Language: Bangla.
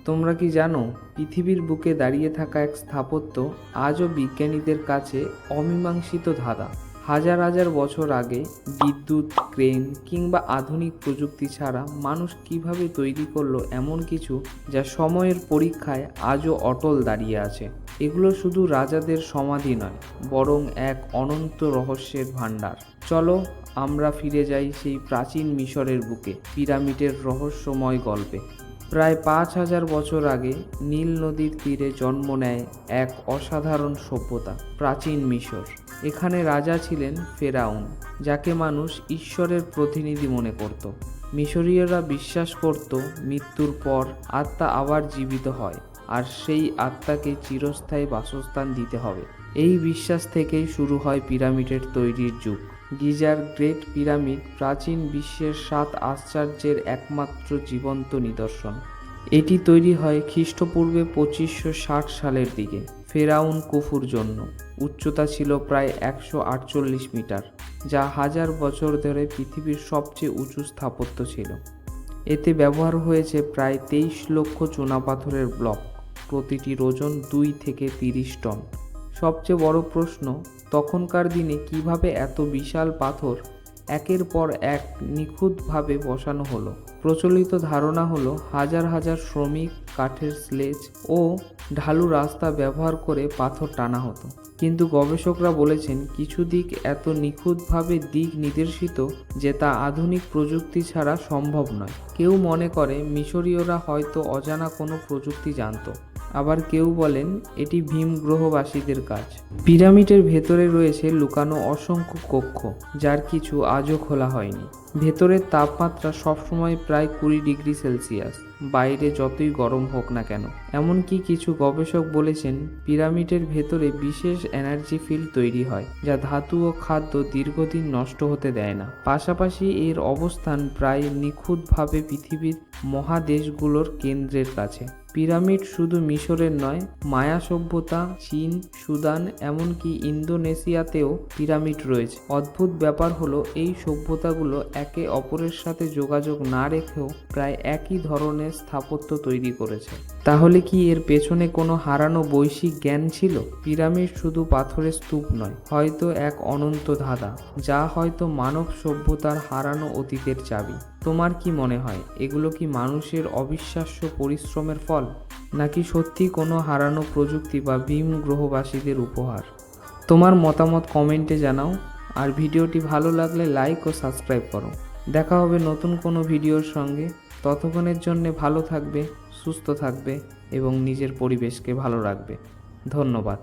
তোমরা কি জানো, পৃথিবীর বুকে দাঁড়িয়ে থাকা এক স্থাপত্য আজও বিজ্ঞানীদের কাছে অমীমাংসিত ধাঁধা। হাজার হাজার বছর আগে বিদ্যুৎ, ক্রেন কিংবা আধুনিক প্রযুক্তি ছাড়া মানুষ কিভাবে তৈরি করলো এমন কিছু যা সময়ের পরীক্ষায় আজও অটল দাঁড়িয়ে আছে। এগুলো শুধু রাজাদের সমাধি নয়, বরং এক অনন্ত রহস্যের ভাণ্ডার। চলো আমরা ফিরে যাই সেই প্রাচীন মিশরের বুকে, পিরামিডের রহস্যময় গল্পে। প্রায় ৫,০০০ বছর আগে নীল নদীর তীরে জন্ম নেয় এক অসাধারণ সভ্যতা, প্রাচীন মিশর। এখানে রাজা ছিলেন ফেরাউন, যাকে মানুষ ঈশ্বরের প্রতিনিধি মনে করত। মিশরীয়রা বিশ্বাস করত মৃত্যুর পর আত্মা আবার জীবিত হয়, আর সেই আত্মাকে চিরস্থায়ী বাসস্থান দিতে হবে। এই বিশ্বাস থেকেই শুরু হয় পিরামিডের তৈরির যুগ। গিজার গ্রেট পিরামিড প্রাচীন বিশ্বের ৭ আশ্চর্যের একমাত্র জীবন্ত নিদর্শন। এটি তৈরি হয় খ্রিস্টপূর্বে ২৫৬০ সালের দিকে ফেরাউন কুফুর জন্য। উচ্চতা ছিল প্রায় ১৪৮ মিটার, যা হাজার বছর ধরে পৃথিবীর সবচেয়ে উঁচু স্থাপত্য ছিল। এতে ব্যবহার হয়েছে প্রায় ২৩ লক্ষ চুনাপাথরের ব্লক, প্রতিটির ওজন ২ থেকে ৩০ টন। সবচেয়ে বড় প্রশ্ন, তখনকার দিনে কিভাবে এত বিশাল পাথর একের পর এক নিখুঁতভাবে বসানো হলো? প্রচলিত ধারণা হলো হাজার হাজার শ্রমিক কাঠের স্লেজ ও ঢালু রাস্তা ব্যবহার করে পাথর টানা হতো। কিন্তু গবেষকরা বলেছেন কিছু দিক এত নিখুঁতভাবে দিক নির্দেশিত যে তা আধুনিক প্রযুক্তি ছাড়া সম্ভব নয়। কেউ মনে করে মিশরীয়রা হয়তো অজানা কোনো প্রযুক্তি জানত, আবার কেউ বলেন এটি ভিম গ্রহবাসীদের কাজ। পিরামিডের ভেতরে রয়েছে লুকানো অসংখ্য কক্ষ, যার কিছু আজও খোলা হয়নি। ভেতরের তাপমাত্রা সবসময় প্রায় ২০ ডিগ্রি সেলসিয়াস, বাইরে যতই গরম হোক না কেন। এমনকি কিছু গবেষক বলেছেন পিরামিডের ভেতরে বিশেষ এনার্জি ফিল্ড তৈরি হয়, যা ধাতু ও খাদ্য দীর্ঘদিন নষ্ট হতে দেয় না। পাশাপাশি এর অবস্থান প্রায় নিখুঁতভাবে পৃথিবীর মহাদেশগুলোর কেন্দ্রের কাছে। পিরামিড শুধু মিশরের নয়, মায়া সভ্যতা, চীন, সুদান, এমনকি ইন্দোনেশিয়াতেও পিরামিড রয়েছে। অদ্ভুত ব্যাপার হলো এই সভ্যতাগুলো একে অপরের সাথে যোগাযোগ না রেখেও প্রায় একই ধরনের স্থাপত্য তৈরি করেছে। তাহলে কি এর পেছনে কোনো হারানো বৈশ্বিক জ্ঞান ছিল? পিরামিড শুধু পাথরের স্তূপ নয়, হয়তো এক অনন্ত ধাঁধা, যা হয়তো মানব সভ্যতার হারানো অতীতের চাবি। তোমার কি মনে হয়, এগুলো কি মানুষের অবিশ্বাস্য পরিশ্রমের ফল, নাকি সত্যি কোনো হারানো প্রযুক্তি বা ভিম গ্রহবাসীদের উপহার? তোমার মতামত কমেন্টে জানাও, আর ভিডিওটি ভালো লাগলে লাইক ও সাবস্ক্রাইব করো। দেখা হবে নতুন কোনো ভিডিওর সঙ্গে। ততক্ষণের জন্য ভালো থাকবে, সুস্থ থাকবে এবং নিজের পরিবেশকে ভালো রাখবে। ধন্যবাদ।